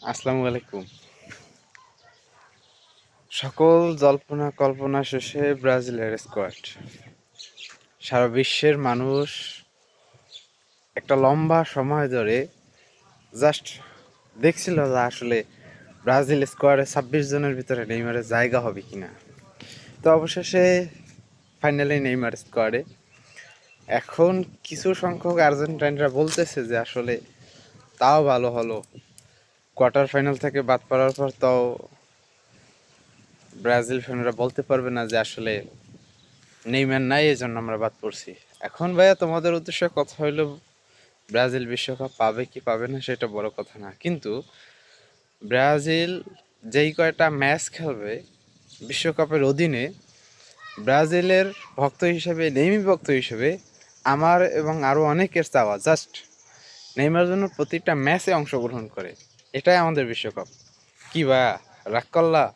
আসসালামু আলাইকুম। সকল জল্পনা কল্পনা শেষে ব্রাজিলের স্কোয়াড সারা বিশ্বের মানুষ একটা লম্বা সময় ধরে জাস্ট দেখছিল যে আসলে ব্রাজিল স্কোয়াডে 26 জনের ভিতরে নেইমারের জায়গা হবে কিনা। তো অবশেষে ফাইনালি নেইমার স্কোয়াডে। এখন কিছু সংখ্যক আর্জেন্টাইনরা বলতেছে যে আসলে তাও ভালো হলো, কোয়ার্টার ফাইনাল থেকে বাদ পড়ার পর তাও ব্রাজিল ফ্যানরা বলতে পারবে না যে আসলে নেইমার নাই এই জন্য আমরা বাদ পড়ছি। এখন ভাইয়া তোমাদের উদ্দেশ্যে কথা হইলো ব্রাজিল বিশ্বকাপ পাবে কি পাবে না সেটা বড় কথা না, কিন্তু ব্রাজিল যেই কয়টা ম্যাচ খেলবে বিশ্বকাপের অধীনে, ব্রাজিলের ভক্ত হিসেবে, নেইমি ভক্ত হিসেবে আমার এবং আরও অনেকের চাওয়া জাস্ট নেইমার জন্য প্রতিটা ম্যাচে অংশগ্রহণ করে। এটাই আমাদের বিশ্বকাপ। কি ভাইয়া, রাগ করলা?